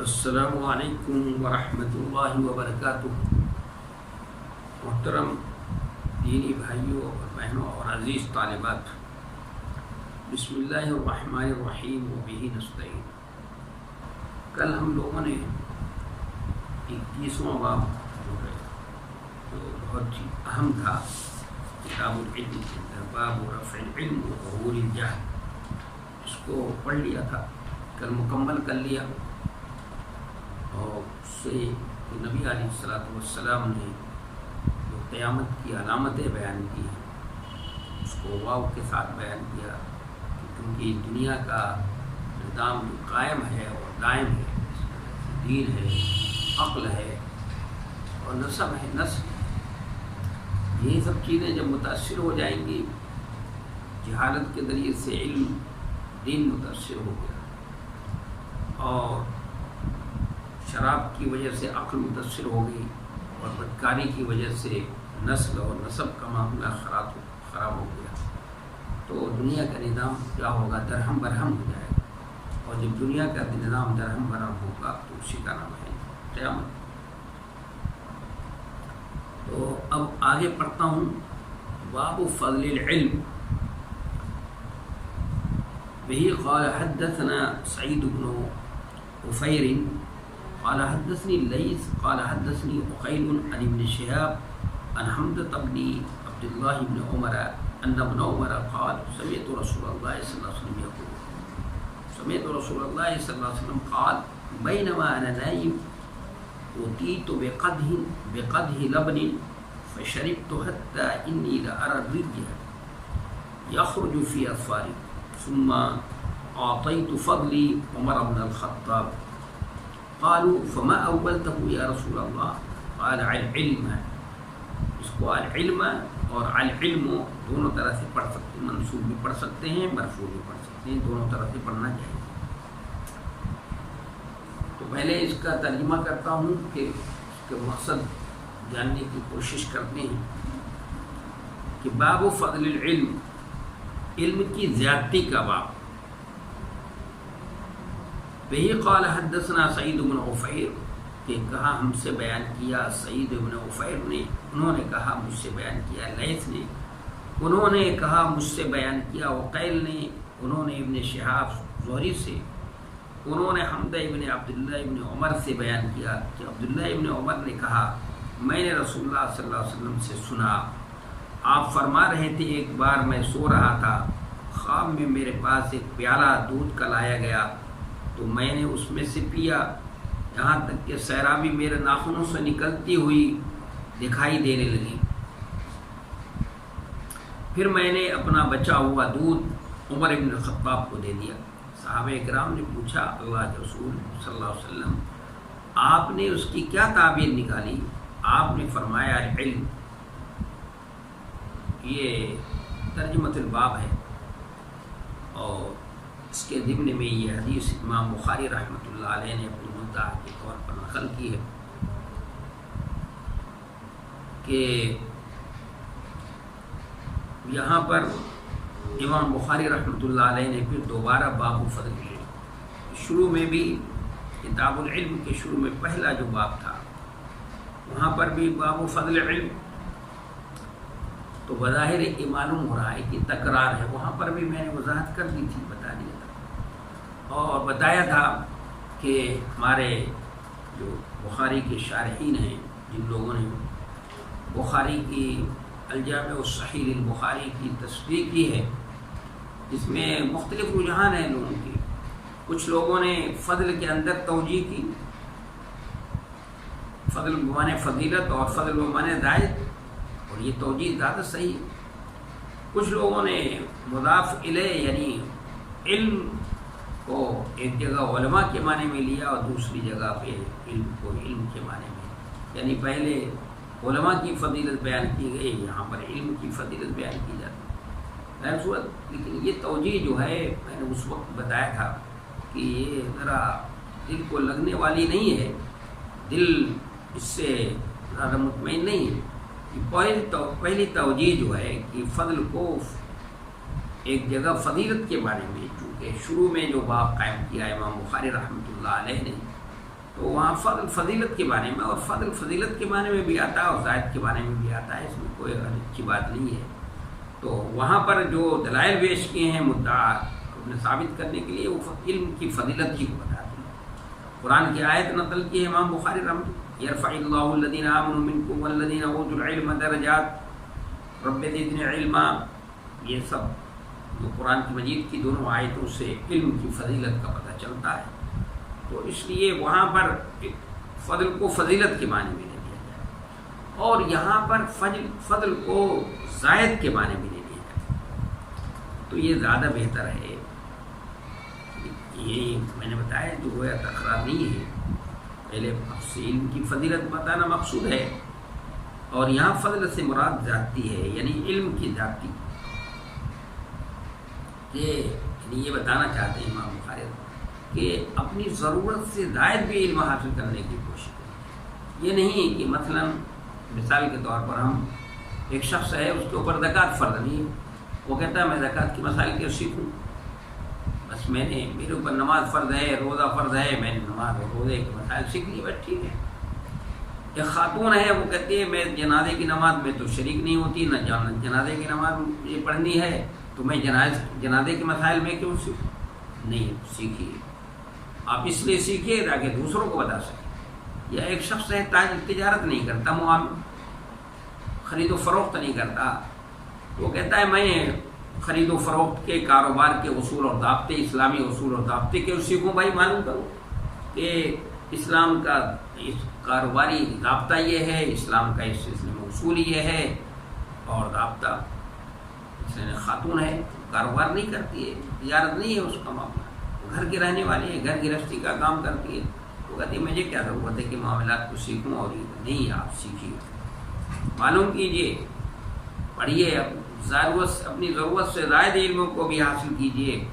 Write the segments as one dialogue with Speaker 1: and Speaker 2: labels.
Speaker 1: السلام علیکم ورحمۃ اللہ وبرکاتہ۔ محترم دینی بھائیوں اور بہنوں اور عزیز طالبات، بسم اللہ الرحمن الرحیم وبہ نستعین۔ کل ہم لوگوں نے 21واں باب جو بہت ہی اہم تھا کتاب العلم کے اندر، باب رفع العلم وظہور الجہل، اس کو پڑھ لیا تھا، کل مکمل کر لیا۔ اور اس سے نبی علیہ السلام نے جو قیامت کی علامتیں بیان کی ہیں اس کو واو کے ساتھ بیان کیا، کیونکہ دنیا کا نظام جو قائم ہے اور دائم ہے، دین ہے، عقل ہے اور نسب ہے، نسل، یہ سب چیزیں جب متاثر ہو جائیں گی، جہالت کے ذریعے سے علم دین متاثر ہو گیا، اور شراب کی وجہ سے عقل متاثر ہو گئی، اور بدکاری کی وجہ سے نسل اور نسب کا معاملہ خراب ہو گیا، تو دنیا کا نظام کیا ہوگا؟ درہم برہم ہو جائے گا، اور جب دنیا کا نظام درہم برہم ہوگا تو اسی کا نام ہے قیامت۔ تو اب آگے پڑھتا ہوں، باب فضل العلم۔ بہی قال حدثنا سعید بن عفیر قال حدثني الليث قال حدثني عقيل عن ابن شهاب عن حمزة بن عبد الله بن عمر أن ابن عمر قال سمعت رسول الله صلى الله عليه وسلم يقول سمعت رسول الله صلى الله عليه وسلم قال بينما أنا نائم أوتيت بقدح لبن فشربت حتى إني لأرى الرجل يخرج في أظفاري ثم أعطيت فضلي عمر بن الخطاب قالوا فما اولته یا رسول اللہ؟ قال العلم۔ اس کو العلم اور العلم دونوں طرح سے پڑھ سکتے ہیں، منصوب بھی پڑھ سکتے ہیں، مرفوع بھی پڑھ سکتے ہیں، دونوں طرح سے پڑھنا چاہیے۔ تو پہلے اس کا ترجمہ کرتا ہوں کہ اس کا مقصد جاننے کی کوشش کرتے ہیں کہ باب فضل العلم، علم کی زیادتی کا باب۔ وہی قال حدثنا سعید بن عفیر، کہ کہا ہم سے بیان کیا سعید بن عفیر نے، انہوں نے کہا مجھ سے بیان کیا لیث نے، انہوں نے کہا مجھ سے بیان کیا عقیل نے، انہوں نے ابن شہاب زہری سے، انہوں نے حمزہ ابن عبداللہ ابن عمر سے بیان کیا کہ عبداللہ ابن عمر نے کہا میں نے رسول اللہ صلی اللہ علیہ وسلم سے سنا، آپ فرما رہے تھے ایک بار میں سو رہا تھا، خواب میں میرے پاس ایک پیالہ دودھ کا لایا گیا تو میں نے اس میں سے پیا، یہاں تک کہ سیرابی میرے ناخنوں سے نکلتی ہوئی دکھائی دینے لگی، پھر میں نے اپنا بچا ہوا دودھ عمر بن الخطاب کو دے دیا۔ صحابہ کرام نے پوچھا اللہ کے رسول صلی اللہ علیہ وسلم آپ نے اس کی کیا تعبیر نکالی؟ آپ نے فرمایا علم۔ یہ ترجمۃ الباب ہے، اور اس کے ضمن میں یہ حدیث امام بخاری رحمۃ اللہ علیہ نے اپنی مدعا کے طور پر نقل کی ہے کہ یہاں پر امام بخاری رحمۃ اللہ علیہ نے پھر دوبارہ باب فضل العلم، شروع میں بھی کتاب العلم کے شروع میں پہلا جو باب تھا وہاں پر بھی باب فضل العلم، تو بظاہر یہ معلوم ہو رہا ہے کہ تکرار ہے، وہاں پر بھی میں نے وضاحت کر دی تھی، بتا دیا تھا، اور بتایا تھا کہ ہمارے جو بخاری کے شارحین ہیں، جن لوگوں نے بخاری کی الجامع الصحیح للبخاری کی تصدیق کی ہے، جس میں مختلف رجحان ہیں لوگوں کے، کچھ لوگوں نے فضل کے اندر توجیہ کی، فضل بمانے فضیلت اور فضل بمانے زائد، اور یہ توجیہ زیادہ صحیح ہے۔ کچھ لوگوں نے مضاف الیہ یعنی علم کو ایک جگہ علماء کے معنی میں لیا اور دوسری جگہ پہ علم کو علم کے معنی میں، یعنی پہلے علماء کی فضیلت بیان کی گئی، یہاں پر علم کی فضیلت بیان کی جاتی ہے صورت۔ لیکن یہ توجیہ جو ہے میں نے اس وقت بتایا تھا کہ یہ ذرا دل کو لگنے والی نہیں ہے، دل اس سے زیادہ مطمئن نہیں ہے۔ پہلی توجیہ جو ہے کہ فضل کو ایک جگہ فضیلت کے بارے میں، چونکہ شروع میں جو باب قائم کیا امام بخاری رحمۃ اللہ علیہ نے تو وہاں فضل فضیلت کے بارے میں، اور فضل فضیلت کے معنی میں بھی آتا ہے اور زائد کے بارے میں بھی آتا ہے، اس میں کوئی اچھی بات نہیں ہے۔ تو وہاں پر جو دلائل پیش کیے ہیں مدعا نے ثابت کرنے کے لیے، وہ علم کی فضیلت ہی کو بتاتے ہیں۔ قرآن کی آیت نقل کی ہے امام بخاری رحمۃ اللہ، یرفع اللہ الذین آمنوا منکم والذین اوتوا العلم درجات رب زدنی علما، یہ سب جو قرآن کی مجید کی دونوں آیتوں سے علم کی فضیلت کا پتہ چلتا ہے۔ تو اس لیے وہاں پر فضل کو فضیلت کے معنی میں لے لیا جائے، اور یہاں پر فضل کو زائد کے معنی میں لے لیا جائے، تو یہ زیادہ بہتر ہے۔ یہ میں نے بتایا جو گویا تکرار نہیں ہے، پہلے علم کی فضیلت بتانا مقصود ہے، اور یہاں فضل سے مراد ذاتی ہے، یعنی علم کی ذاتی، یعنی یہ بتانا چاہتے ہیں امام بخاری کہ اپنی ضرورت سے زائد بھی علم حاصل کرنے کی کوشش کریں۔ یہ نہیں کہ مثلا مثال کے طور پر ہم ایک شخص ہے، اس کے اوپر زکوٰۃ فرض نہیں ہے، وہ کہتا ہے میں زکوٰۃ کی مسائل کیوں سیکھوں، بس میرے اوپر نماز فرض ہے، روزہ فرض ہے، میں نے نماز اور روزے کے مسائل سیکھ لیے، بس ٹھیک ہے۔ ایک خاتون ہے، وہ کہتی ہے میں جنازے کی نماز میں تو شریک نہیں ہوتی، نہ جنازے کی نماز یہ پڑھنی ہے، تو میں جنازے کے مسائل میں کیوں سیکھوں؟ نہیں سیکھیے، آپ اس لیے سیکھیے تاکہ دوسروں کو بتا سکیں۔ یا ایک شخص ہے تجارت نہیں کرتا، خرید و فروخت نہیں کرتا، وہ کہتا ہے میں خرید و فروخت کے کاروبار کے اصول اور ضابطے، اسلامی اصول اور ضابطے کیوں سیکھوں بھائی، معلوم کروں کہ اسلام کا کاروباری ضابطہ یہ ہے، اسلام کا اس سلسلے میں اصول یہ ہے اور ضابطہ۔ خاتون ہے، کاروبار نہیں کرتی ہے، تجارت نہیں ہے اس کا معاملہ، گھر کے رہنے والی ہے، گھر گرہستی کا کام کرتی ہے، وہ کہتی ہے مجھے کیا ضرورت ہے کہ معاملات کو سیکھوں، اور نہیں، آپ سیکھیے، معلوم کیجیے، پڑھیے، اپنی ضرورت سے زائد علموں کو بھی حاصل کیجیے،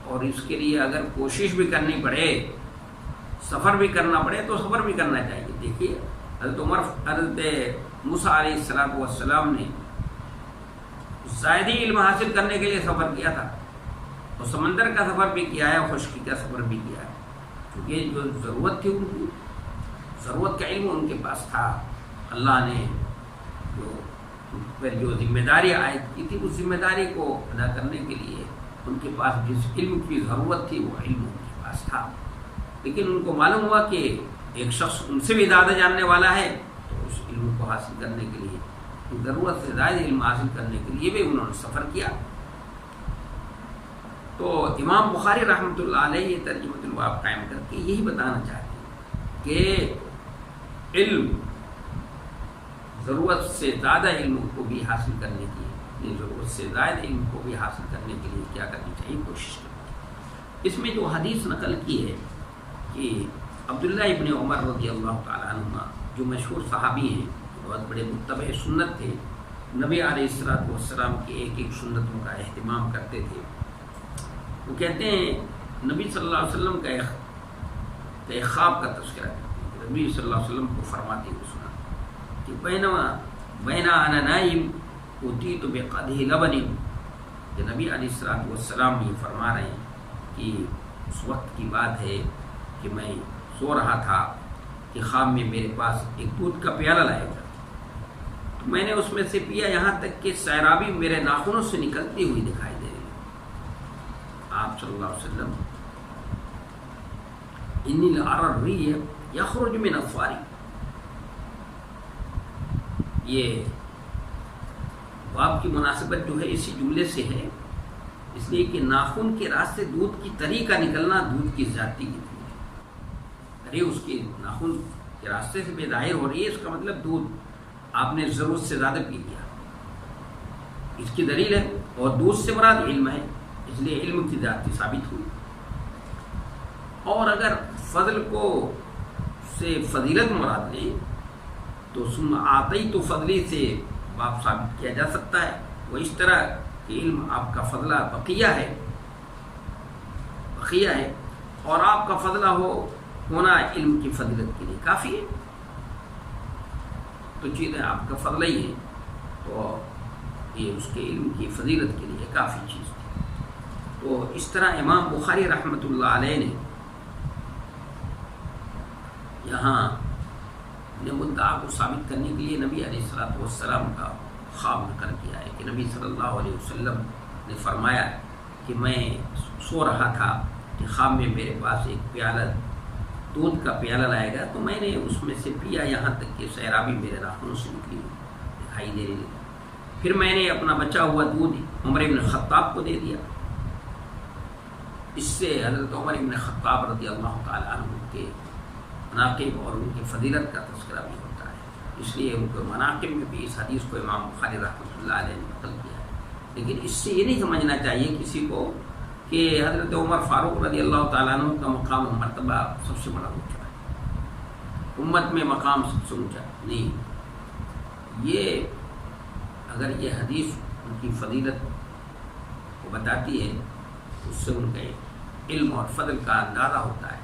Speaker 1: اور اس کے لیے اگر کوشش بھی کرنی پڑے، سفر بھی کرنا پڑے تو سفر بھی کرنا چاہیے۔ دیکھیے حضرت موسیٰ علیہ السلام نے زائد علم حاصل کرنے کے لیے سفر کیا تھا، اور سمندر کا سفر بھی کیا ہے، خشکی کا سفر بھی کیا ہے، کیونکہ جو ضرورت تھی، ان کی ضرورت کا علم ان کے پاس تھا۔ اللہ نے جو ذمہ داری عائد کی تھی، اس ذمہ داری کو ادا کرنے کے لیے ان کے پاس جس علم کی ضرورت تھی وہ علم ان کے پاس تھا، لیکن ان کو معلوم ہوا کہ ایک شخص ان سے بھی زیادہ جاننے والا ہے، تو اس علم کو حاصل کرنے کے لیے، ضرورت سے زائد علم حاصل کرنے کے لیے بھی انہوں نے سفر کیا۔ تو امام بخاری رحمۃ اللہ علیہ یہ ترجمۃ الباب قائم کر کے یہی بتانا چاہتے ہیں کہ علم، ضرورت سے زیادہ علم کو بھی حاصل کرنے کی، اپنی ضرورت سے زائد علم کو بھی حاصل کرنے کے لیے کیا کرنی چاہیے، کوشش کرنی۔ اس میں جو حدیث نقل کی ہے کہ عبداللہ ابن عمر رضی اللہ تعالیٰ عنہ، جو مشہور صحابی ہیں، بہت بڑے متبع سنت تھے، نبی علیہ السلام کی ایک ایک سنتوں کا اہتمام کرتے تھے، وہ کہتے ہیں نبی صلی اللہ علیہ وسلم کا ایک خواب کا تذکرہ کرتے ہیں، نبی صلی اللہ علیہ وسلم کو فرماتے ہوئے سنا کہ بین انا نائم اوتیت بقدح لبن، کہ نبی علیہ السلام یہ فرما رہے ہیں کہ اس وقت کی بات ہے کہ میں سو رہا تھا کہ خواب میں میرے پاس ایک دودھ کا پیالہ لایا گیا، تو میں نے اس میں سے پیا، یہاں تک کہ سیرابی میرے ناخنوں سے نکلتی ہوئی دکھائی دے رہی۔ آپ صلی اللہ علیہ وسلم انی لأری الریح یخرج من اظفاری، یہ باب کی مناسبت جو ہے اسی جملے سے ہے، اس لیے کہ ناخن کے راستے دودھ کی تری کا نکلنا دودھ کی ذاتی کی تری اس کی ناخن کے راستے سے بھی ظاہر ہو رہی ہے، اس کا مطلب دودھ آپ نے ضرورت سے زیادہ پی لیا، اس کی دلیل ہے، اور دودھ سے مراد علم ہے، اس لیے علم کی ذاتی ثابت ہوئی۔ اور اگر فضل کو سے فضیلت مراد لیں تو ثم اعطیت فضلی سے باب ثابت کیا جا سکتا ہے، وہ اس طرح کہ علم آپ کا فضلہ بقیہ ہے، اور آپ کا فضلہ ہونا علم کی فضیلت کے لیے کافی ہے، تو چیزیں آپ کا فضلہ ہی ہے، تو یہ اس کے علم کی فضیلت کے لیے کافی چیز تھی۔ تو اس طرح امام بخاری رحمۃ اللہ علیہ نے یہاں نے مدعا کو ثابت کرنے کے لیے نبی علیہ الصلوۃ والسلام کا خواب نقل کیا ہے کہ نبی صلی اللہ علیہ وسلم نے فرمایا کہ میں سو رہا تھا کہ خواب میں میرے پاس ایک پیالہ دودھ کا پیالہ لائے گا، تو میں نے اس میں سے پیا یہاں تک کہ سیرابی میرے ناخنوں سے نکلی دکھائی دے رہی. پھر میں نے اپنا بچا ہوا دودھ عمر بن خطاب کو دے دیا. اس سے حضرت عمر بن خطاب رضی اللہ تعالیٰ عنہ کے مناقب اور ان کی فضیلت کا تذکرہ بھی ہوتا ہے. اس لیے ان کے مناقب میں بھی اس حدیث کو امام بخاری رحمۃ اللہ علیہ نے نقل کیا ہے. لیکن اس سے یہ نہیں سمجھنا چاہیے کسی کو کہ حضرت عمر فاروق رضی اللہ تعالیٰ عنہ کا مقام و مرتبہ سب سے بڑا اونچا ہے، امت میں مقام سب سے اونچا نہیں. یہ اگر یہ حدیث ان کی فضیلت کو بتاتی ہے، اس سے ان کے علم اور فضل کا اندازہ ہوتا ہے.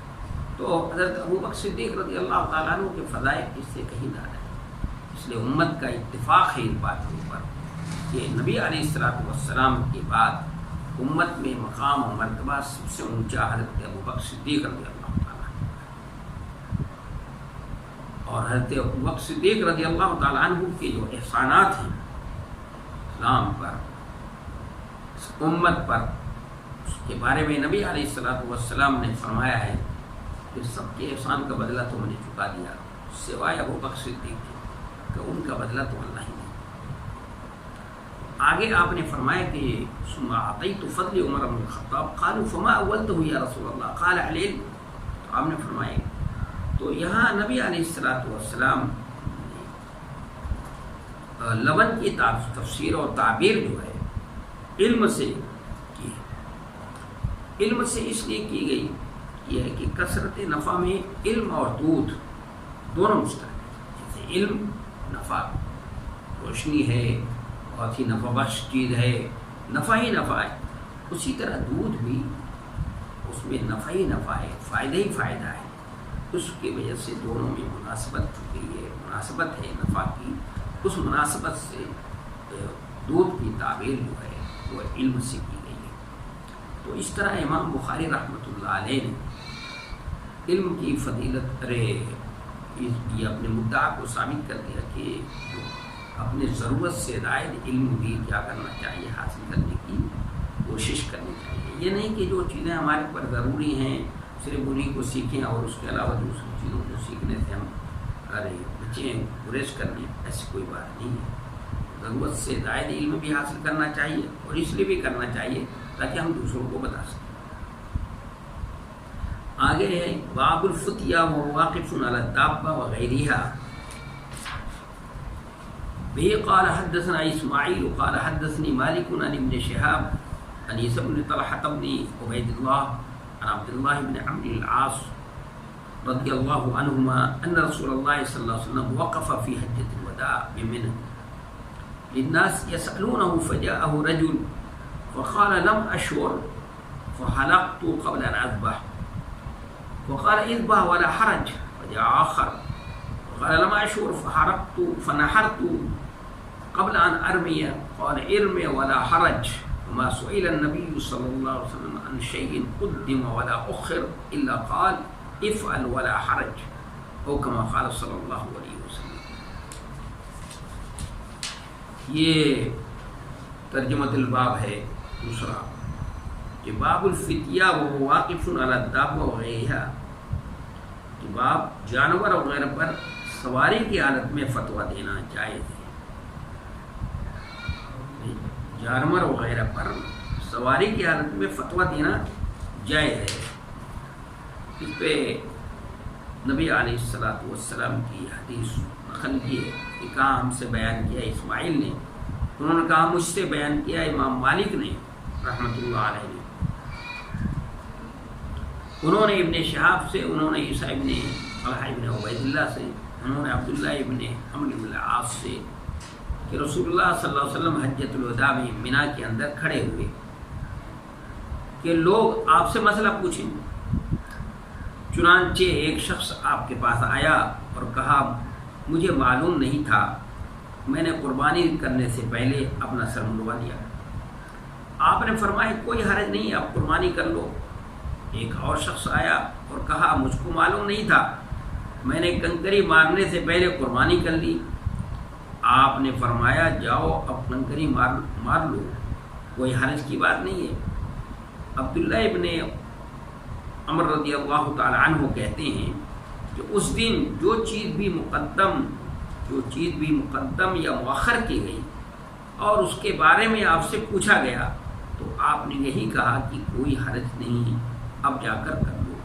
Speaker 1: تو حضرت ابوبکر صدیق رضی اللہ تعالیٰ عنہ کے فضائل اس سے کہیں زیادہ ہے. اس لیے امت کا اتفاق ہے اس بات کے اوپر کہ نبی علیہ الصلوۃ والسلام کے بعد امت میں مقام و مرتبہ سب سے اونچا حضرت ابوبکر صدیق رضی اللہ تعالیٰ عنہ. اور حضرت ابوبکر صدیق رضی اللہ تعالیٰ عنہ کے جو احسانات ہیں اسلام پر، امت پر، اس کے بارے میں نبی علیہ الصلوۃ والسلام نے فرمایا ہے کہ سب کے احسان کا بدلہ تو میں نے چکا دیا سوائے ابوبکر صدیق کے، کہ ان کا بدلہ تو اللہ ہی نہیں. آگے آپ نے فرمایا کہ ثم اعطیت فضل عمر بن الخطاب قالوا فما اولته یا رسول اللہ قال العلم. تو آپ نے فرمایا تو یہاں نبی علیہ الصلوۃ والسلام لبن کی تفسیر اور تعبیر جو ہے علم سے کی ہے. علم سے اس لیے کی گئی یہ ہے کہ کثرت نفع میں علم اور دودھ دونوں مشترک ہیں. جیسے علم نفع روشنی ہے، بہت ہی نفع بخش چیز ہے، نفع ہی نفع ہے، اسی طرح دودھ بھی اس میں نفع ہی نفع ہے، فائدہ ہی فائدہ ہے. اس کی وجہ سے دونوں میں مناسبت ہو گئی ہے، مناسبت ہے نفع کی. اس مناسبت سے دودھ کی تعبیر جو ہے وہ علم سے کی گئی ہے. تو اس طرح امام بخاری رحمۃ اللہ علیہ نے علم کی فضیلت یہ اپنے مدعا کو ثابت کر دیا کہ اپنے ضرورت سے زائد علم بھی کیا کرنا چاہیے، حاصل کرنے کی کوشش کرنی چاہیے. یہ نہیں کہ جو چیزیں ہمارے پر ضروری ہیں صرف انہیں کو سیکھیں اور اس کے علاوہ دوسری چیزوں کو سیکھنے سے ہم بچیں گریز کرنے، ایسی کوئی بات نہیں ہے. ضرورت سے زائد علم بھی حاصل کرنا چاہیے اور اس لیے بھی کرنا چاہیے تاکہ ہم دوسروں کو بتا سکیں. آگے ہے باب الفتیہ وواقف علی الدابہ وغیرها. به قال حدثنا اسماعیل قال حدثني مالك عن ابن شهاب عن عيسى بن طلحة بن عبيد الله عن عبد الله بن عمرو العاص رضي الله عنهما أن رسول الله صلى الله عليه وسلم وقف في حجة الوداع بمنى للناس يسألونه فجاءه رجل فقال لم أشعر فحلقت قبل أن أذبح فقال اذبح ولا حرج. فجاء آخر فقال لم أشعر فنحرت قبل أن أرمي قال ارمي ولا حرج. وما سئل النبي صلى الله عليه وسلم عن شيء قدم ولا أخر إلا قال افعل ولا حرج او كما قال صلی اللہ علیہ وسلم. یہ ترجمۃ الباب ہے دوسرا کہ باب الفتیہ وواقف علی الدابہ وغیرها، کہ باب جانور وغیرہ پر سواری کی حالت میں فتویٰ دینا جائز ہے. جانور وغیرہ پر سواری کی حالت میں فتویٰ دینا جائز ہے. اس پہ نبی علیہ الصلوۃ والسلام کی حدیث نقل کی ہے کہ کہاں ہم سے بیان کیا اسماعیل نے، انہوں نے کہا مجھ سے بیان کیا امام مالک نے رحمۃ اللہ علیہ نے، انہوں نے ابن شہاب سے، انہوں نے عیسیٰ ابن طلحہ ابن عبید اللہ سے، انہوں نے عبداللہ ابن عمرو بن العاص سے کہ رسول اللہ صلی اللہ علیہ وسلم حجۃ الوداع میں منی کے اندر کھڑے ہوئے کہ لوگ آپ سے مسئلہ پوچھیں. چنانچہ ایک شخص آپ کے پاس آیا اور کہا مجھے معلوم نہیں تھا، میں نے قربانی کرنے سے پہلے اپنا سر منڈوا لیا. آپ نے فرمایا کوئی حرج نہیں، آپ قربانی کر لو. ایک اور شخص آیا اور کہا مجھ کو معلوم نہیں تھا، میں نے کنکری مارنے سے پہلے قربانی کر لی۔ آپ نے فرمایا جاؤ اب کنکری مار لو، کوئی حرج کی بات نہیں ہے۔ عبداللہ ابن عمر رضی اللہ تعالی عنہ کہتے ہیں کہ اس دن جو چیز بھی مقدم یا مؤخر کی گئی اور اس کے بارے میں آپ سے پوچھا گیا تو آپ نے یہی کہا کہ کوئی حرج نہیں، اب جا کر کر لو۔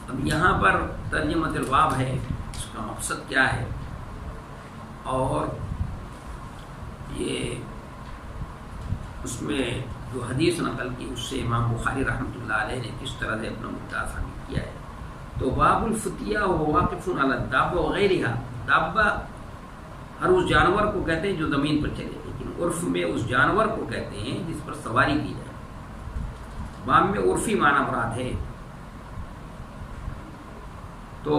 Speaker 1: اب یہاں پر ترجمہ الباب ہے، اس کا مقصد کیا ہے اور یہ اس میں جو حدیث نقل کی اس سے امام بخاری رحمۃ اللہ علیہ نے کس طرح سے اپنا مدعا ثابت کیا ہے۔ تو باب الفتیہ و واقف علی الدابہ وغیرہ، دابہ ہر اس جانور کو کہتے ہیں جو زمین پر چلے، لیکن عرف میں اس جانور کو کہتے ہیں جس پر سواری کی جائے۔ باب میں عرفی معنی مراد ہے۔ تو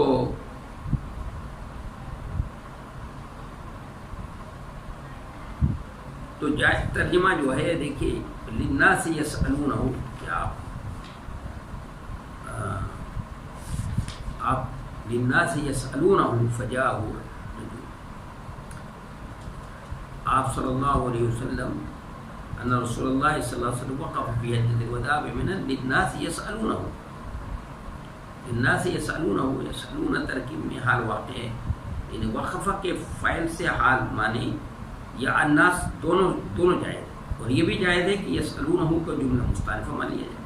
Speaker 1: جائز ترجمہ جو ہے دیکھیے للناس یسألونہ، کیا آپ للناس یسألونہ فجاءہ، آپ صلی اللہ علیہ وسلم ان رسول اللہ صلی اللہ علیہ وسلم وقف فی حجۃ الوداع بمنى للناس یسألونہ، للناس یسألونہ، یسألون ترکیب میں حال واقع ہے، یعنی وقفہ کے فعل سے حال معنی یا الناس دونوں جائز، اور یہ بھی جائز ہے کہ یسألونہ کو جملہ مستأنفہ مان لیا جائے۔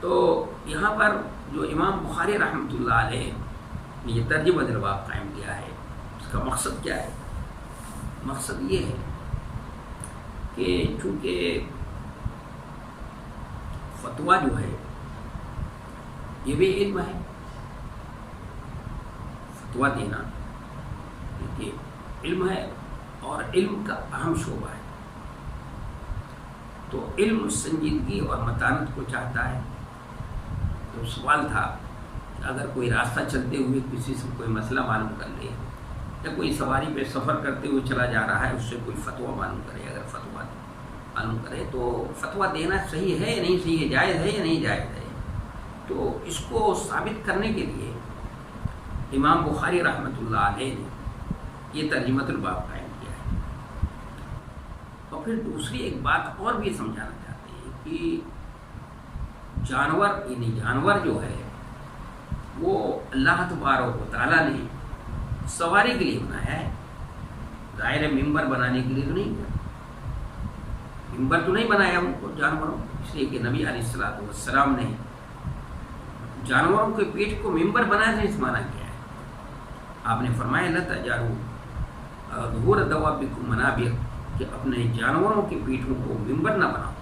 Speaker 1: تو یہاں پر جو امام بخاری رحمۃ اللہ علیہ نے یہ ترجمہ الباب قائم کیا ہے، اس کا مقصد کیا ہے؟ مقصد یہ ہے کہ چونکہ فتویٰ جو ہے یہ بھی علم ہے، فتویٰ دینا یہ علم ہے اور علم کا اہم شعبہ ہے۔ تو علم سنجیدگی اور متانت کو چاہتا ہے۔ تو سوال تھا کہ اگر کوئی راستہ چلتے ہوئے کسی سے کوئی مسئلہ معلوم کر لے یا کوئی سواری پہ سفر کرتے ہوئے چلا جا رہا ہے، اس سے کوئی فتویٰ معلوم کرے، اگر فتویٰ معلوم کرے تو فتویٰ دینا صحیح ہے یا نہیں صحیح ہے، جائز ہے یا نہیں جائز ہے۔ تو اس کو ثابت کرنے کے لیے امام بخاری رحمۃ اللہ علیہ نے یہ ترجمہ الباب قائم کیا ہے۔ اور پھر دوسری ایک بات اور بھی سمجھانا چاہتے ہیں کہ جانور یعنی جانور جو ہے وہ اللہ تبارک و تعالیٰ نے سواری کے لیے بنایا ہے، ظاہر ممبر بنانے کے لیے تو نہیں، ممبر تو نہیں بنایا ان کو جانوروں، اس لیے کہ نبی علیہ الصلوۃ والسلام نے جانوروں کے پیٹھ کو ممبر بنایا تھا، اس معنی کیا ہے؟ آپ نے فرمایا لا تجعلوا ظہور دوابکم منابر، کہ اپنے جانوروں کی پیٹھوں کو ممبر نہ بناؤ۔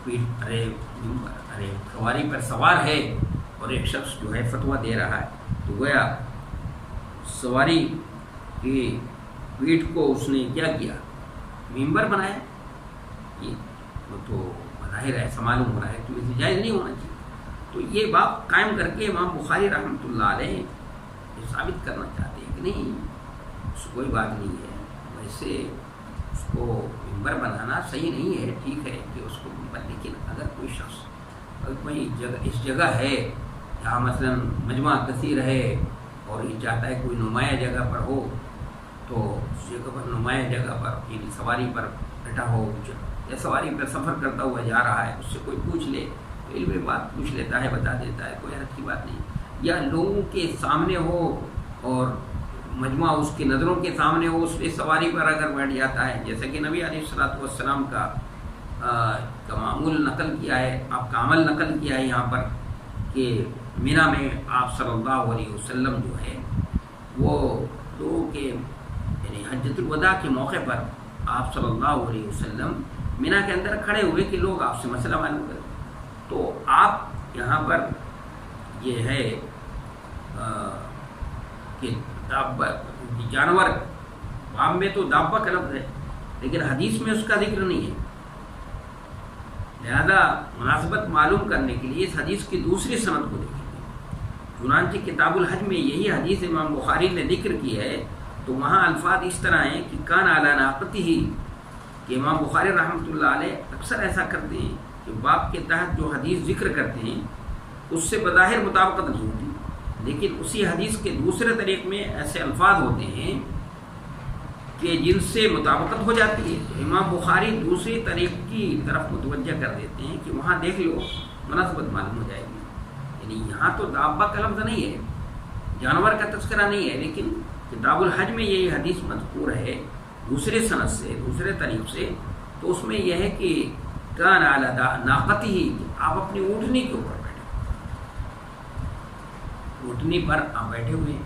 Speaker 1: ارے سواری پر سوار ہے اور ایک شخص جو ہے فتویٰ دے رہا ہے، تو گویا سواری کی پیٹھ کو اس نے کیا کیا؟ ممبر بنایا۔ یہ تو ظاہر ہے معلوم ہو رہا ہے کہ اسے جائز نہیں ہونا چاہیے۔ تو یہ بات قائم کر کے امام بخاری رحمۃ اللہ علیہ یہ ثابت کرنا چاہتے ہیں کہ نہیں، اس کوئی بات نہیں ہے، ویسے اس کو ممبر بنانا صحیح نہیں ہے، ٹھیک ہے کہ اس کو ممبر، لیکن اگر کوئی شخص اگر کوئی اس جگہ ہے جہاں مثلا مجمع کثیر ہے اور یہ چاہتا ہے کوئی نمایاں جگہ پر ہو، تو اس جگہ پر نمایاں جگہ پر یعنی سواری پر بیٹھا ہو یا سواری پر سفر کرتا ہوا جا رہا ہے، اس سے کوئی پوچھ لے تو علم بات پوچھ لیتا ہے، بتا دیتا ہے، کوئی حرج کی بات نہیں۔ یا لوگوں کے سامنے ہو اور مجموعہ اس کی نظروں کے سامنے ہو، اس پہ سواری پر اگر بیٹھ جاتا ہے، جیسے کہ نبی علیہ الصلوۃ والسلام کا معمول نقل کیا ہے، آپ کا عمل نقل کیا ہے یہاں پر کہ مینا میں آپ صلی اللہ علیہ وسلم جو ہے وہ لوگوں کے یعنی حجۃ الوداع کے موقع پر آپ صلی اللہ علیہ وسلم مینا کے اندر کھڑے ہوئے کہ لوگ آپ سے مسئلہ معلوم کریں۔ تو آپ یہاں پر یہ ہے کہ دابہ جانور، باب میں تو دابہ کا لفظ ہے لیکن حدیث میں اس کا ذکر نہیں ہے، لہذا مناسبت معلوم کرنے کے لیے اس حدیث کی دوسری سند کو دیکھیں۔ چنانچہ کتاب الحج میں یہی حدیث امام بخاری نے ذکر کی ہے، تو وہاں الفاظ اس طرح ہیں کہ کان علی ناقتہ، کہ امام بخاری رحمۃ اللہ علیہ اکثر ایسا کرتے ہیں کہ باب کے تحت جو حدیث ذکر کرتے ہیں اس سے بظاہر مطابقت نہیں ہوتی، لیکن اسی حدیث کے دوسرے طریق میں ایسے الفاظ ہوتے ہیں کہ جن سے مطابقت ہو جاتی ہے، تو امام بخاری دوسری طریق کی طرف متوجہ کر دیتے ہیں کہ وہاں دیکھ لو مناسبت معلوم ہو جائے گی۔ یعنی یہاں تو دابہ کا لفظ نہیں ہے، جانور کا تذکرہ نہیں ہے، لیکن کتاب الحج میں یہ حدیث مذکور ہے دوسرے سند سے، دوسرے طریق سے، تو اس میں یہ ہے کہ کان علی ناقتہ، آپ اپنی اونٹنی کے اوپر بیٹھے، اونٹنی پر آپ بیٹھے ہوئے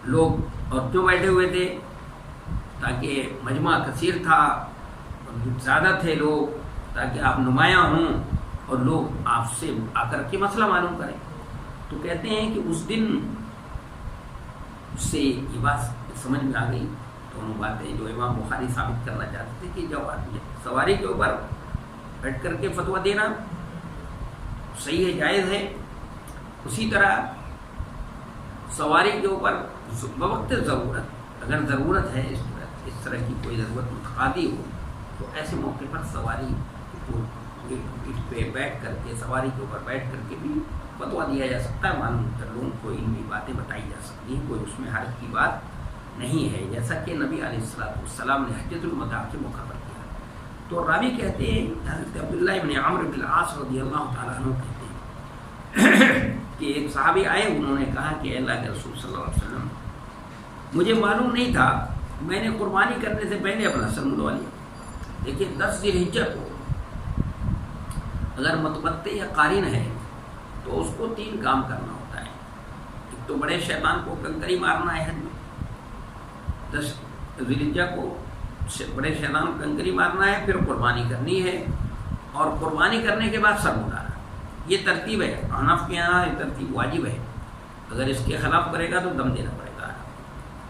Speaker 1: لوگ، اور کیوں بیٹھے ہوئے تھے؟ تاکہ مجمع کثیر تھا، زیادہ تھے لوگ، تاکہ آپ نمایاں ہوں اور لوگ آپ سے آ کر کے مسئلہ معلوم کریں۔ تو کہتے ہیں کہ اس دن سے یہ بات سمجھ میں آ گئی، دونوں باتیں جو امام بخاری ثابت کرنا چاہتے تھے کہ جب آدمی سواری کے اوپر بیٹھ کر کے فتویٰ دینا صحیح ہے، جائز ہے، اسی طرح سواری کے اوپر بوقت ضرورت، اگر ضرورت ہے اس طرح کی کوئی ضرورت متقاضی ہو تو ایسے موقع پر سواری پہ بیٹھ کر کے، سواری کے اوپر بیٹھ کر کے بھی فتویٰ دیا جا سکتا ہے، معلوم کر لوگوں کو علمی باتیں بتائی جا سکتی ہیں، کوئی اس میں حرج کی بات نہیں ہے، جیسا کہ نبی علیہ السلام نے حجۃ الوداع کے موقع پر کیا۔ تو راوی کہتے ہیں حضرت عبداللہ ابن عمرو بن العاص رضی اللہ تعالیٰ عنہ کہتے ہیں کہ ایک صحابی آئے، انہوں نے کہا کہ اللہ کے رسول صلی اللہ علیہ وسلم، مجھے معلوم نہیں تھا، میں نے قربانی کرنے سے پہلے اپنا سر منڈوا لیا، لیکن 10 ذی الحجہ کو اگر متمتع یا قارن ہے تو اس کو 3 کام کرنا ہوتا ہے۔ ایک تو بڑے شیطان کو کنکری مارنا ہے حج میں، 10 ذی الحجہ کو بڑے شیطان کو کنکری مارنا ہے، پھر قربانی کرنی ہے، اور قربانی کرنے کے بعد سر منڈانا۔ یہ ترتیب ہے، حنف کے یہاں یہ ترتیب واجب ہے، اگر اس کے خلاف کرے گا تو دم دینا پڑے گا۔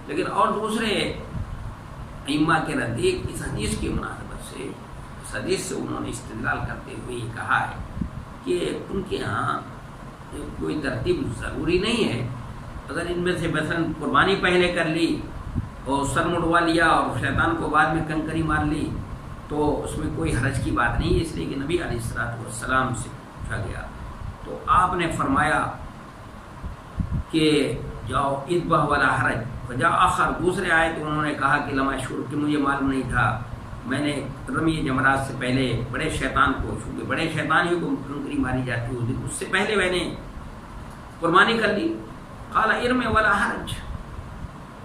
Speaker 1: لیکن اور دوسرے ائمہ کے نزدیک اس حدیث کی مناسبت سے، اس حدیث سے انہوں نے استدلال کرتے ہوئے یہ کہا ہے کہ ان کے ہاں کوئی ترتیب ضروری نہیں ہے، اگر ان میں سے مثلا قربانی پہلے کر لی اور سر مڑوا لیا اور شیطان کو بعد میں کنکری مار لی تو اس میں کوئی حرج کی بات نہیں ہے، اس لیے کہ نبی علیہ السلام سے پوچھا گیا تو آپ نے فرمایا کہ جاؤ اذبح ولا حرج، وجاء آخر، دوسرے آئے تو انہوں نے کہا کہ لما شور، کہ مجھے معلوم نہیں تھا، میں نے رمی جمرات سے پہلے بڑے شیطان کو، چونکہ بڑے شیطان ہی کو کنکری ماری جاتی ہے اس سے پہلے میں نے قربانی کر لی۔ قال ارم ولا حرج،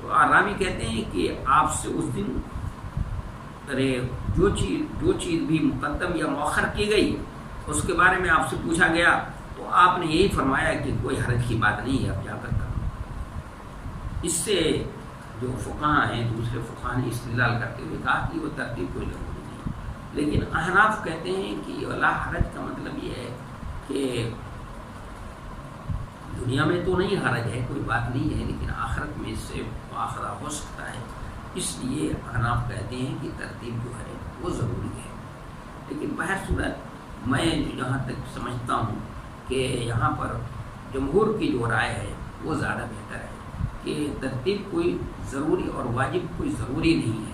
Speaker 1: تو راوی کہتے ہیں کہ آپ سے اس دن جو چیز بھی مقدم یا مؤخر کی گئی اس کے بارے میں آپ سے پوچھا گیا تو آپ نے یہی فرمایا کہ کوئی حرج کی بات نہیں ہے، اب جا کر کرنا۔ اس سے جو فقہاء ہیں، دوسرے فقہاء نے استدلال کرتے ہوئے کہا کہ وہ ترتیب کوئی ضروری نہیں، لیکن احناف کہتے ہیں کہ ولا حرج کا مطلب یہ ہے کہ دنیا میں تو نہیں حرج ہے، کوئی بات نہیں ہے، لیکن آخرت میں اس سے مواخذہ ہو سکتا ہے، اس لیے احناف کہتے ہیں کہ ترتیب جو ہے وہ ضروری ہے۔ لیکن بہر صورت میں جہاں تک سمجھتا ہوں کہ یہاں پر جمہور کی جو رائے ہے وہ زیادہ بہتر ہے کہ ترتیب کوئی ضروری اور واجب کوئی ضروری نہیں ہے،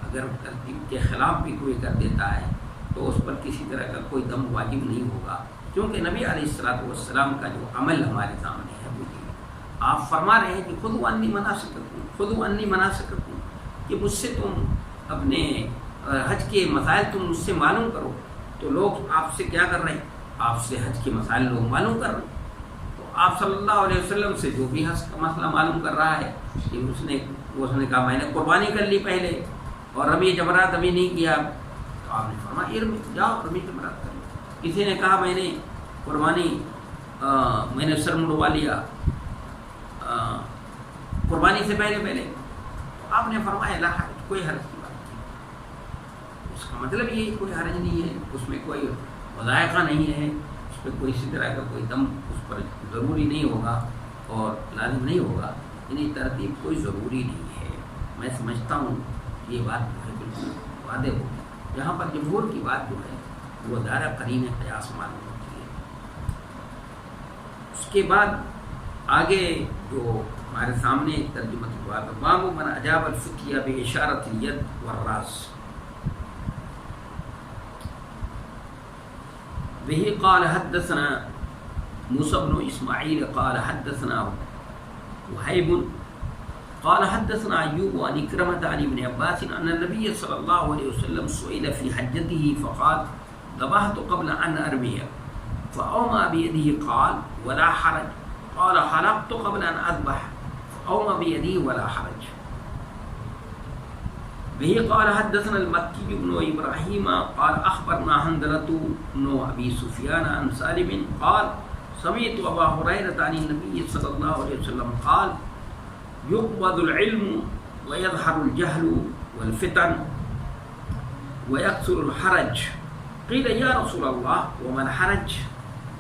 Speaker 1: اگر ترتیب کے خلاف بھی کوئی کر دیتا ہے تو اس پر کسی طرح کا کوئی دم واجب نہیں ہوگا، کیونکہ نبی علیہ السلام کا جو عمل ہمارے سامنے ہے وہ یہ آپ فرما رہے ہیں کہ خذوا عنی مناسککم، خذوا عنی مناسککم، کہ مجھ سے تم اپنے حج کے مسائل تم مجھ سے معلوم کرو، تو لوگ آپ سے کیا کر رہے ہیں؟ آپ سے حج کے مسائل لوگ معلوم کر رہے ہیں، تو آپ صلی اللہ علیہ وسلم سے جو بھی حج کا مسئلہ معلوم کر رہا ہے کہ اس نے کہا میں نے قربانی کر لی پہلے اور رمی جمرات ابھی نہیں کیا، تو آپ نے فرمایا ارمی، جاؤ رمی جمرات کر لو۔ کسی نے کہا میں نے قربانی میں نے سر منڈوا لیا قربانی سے پہلے، تو آپ نے فرمایا لا حرج، کوئی حرج کی بات نہیں، اس کا مطلب یہ کوئی حرج نہیں ہے، اس میں کوئی مذائقہ نہیں ہے، اس پہ کوئی اسی طرح کا کوئی دم اس پر ضروری نہیں ہوگا اور لازم نہیں ہوگا، یعنی ترتیب کوئی ضروری نہیں ہے۔ میں سمجھتا ہوں یہ بات جو ہے بالکل واضح ہوگی، یہاں پر جمہور کی بات جو ہے وہ دائرہ قرین قیاس معلوم ہوتی ہے۔ اس کے بعد آگے جو ہمارے سامنے ترجمہ ہوا تو باب من اجاب الفتیہ باشارۃ الید والراس، به قال حدثنا موسى بن إسماعيل قال حدثنا وهيب قال حدثنا أيوب عن إكرمة عن ابن عباس أن النبي صلى الله عليه وسلم سئل في حجته فقال ذبحت قبل أن أرمي فأومى بيده قال ولا حرج قال حلقت قبل أن أذبح فأومى بيده ولا حرج. به قال حدثنا المكي بن إبراهيم قال أخبرنا حنظلة بن أبي سفيان عن سالم قال سمعت أبا هريرة عن النبي صلى الله عليه وسلم قال يقبض العلم ويظهر الجهل والفتن ويكثر الحرج. قيل يا رسول الله وما الحرج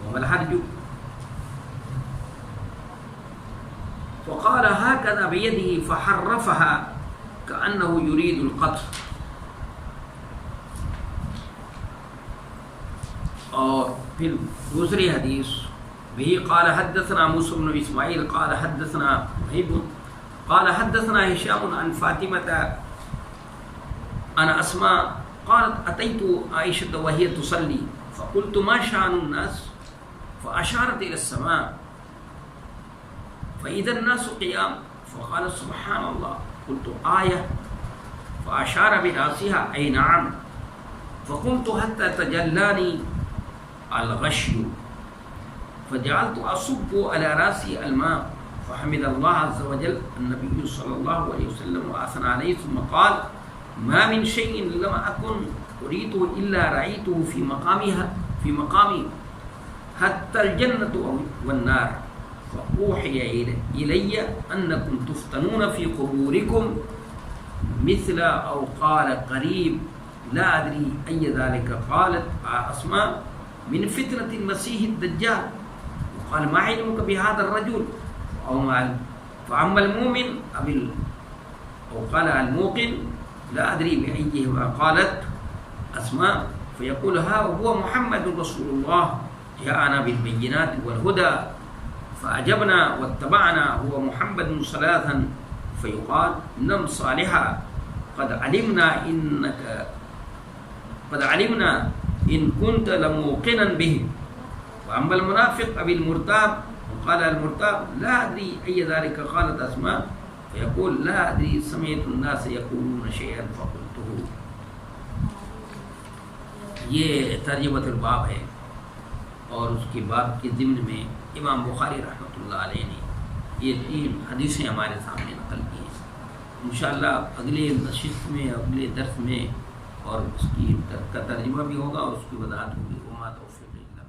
Speaker 1: وما الحرج؟ فقال هكذا بيده فحرفها كأنه يريد القتل. اور پھر دوسری حدیث بھی قال حدثنا موسى بن اسماعیل قال حدثنا وهيب قال حدثنا هشام عن فاطمة عن أسماء قالت أتيت عائشة وهي تصلي فقلت ما شأن الناس فأشارت إلى السماء فإذا الناس قيام فقال سبحان الله قلت آية فأشار برأسها أي نعم فقمت حتى تجلاني الغشي فجعلت أصب على رأسي الماء فحمد الله عز وجل النبي صلى الله عليه وسلم وأثنى عليه ثم قال ما من شيء لم أكن أريده إلا رأيته في مقامي حتى الجنة والنار فأوحي إلي أنكم تفتنون في قبوركم مثل أو قال قريب لا أدري أي ذلك. قالت أسماء من فتنة المسيح الدجال. وقال ما علمك بهذا الرجل فأما المؤمن أو قال الموقن لا أدري بأيهما. قالت أسماء فيقول ها هو محمد رسول الله جاءنا بالبينات والهدى فأجبنا واتبعنا هو محمد صلاة فيقال نم صالحا قد علمنا إن كنت لموقنا به. وأما المنافق أبي المرتاب وقال المرتاب لا أدري أي ذلك. قالت أسماء فيقول لا أدري سمعت الناس يقولون شيئا فقلته. یہ ترجمۃ الباب ہے اور اس کے باب کے ضمن میں امام بخاری رحمۃ اللہ علیہ نے یہ 3 حدیثیں ہمارے سامنے نقل کی ہیں. انشاءاللہ اگلے نشست میں اگلے درس میں اور اس کی کا ترجمہ بھی ہوگا اور اس کی وضاحت ہوگی. وما توفیق الا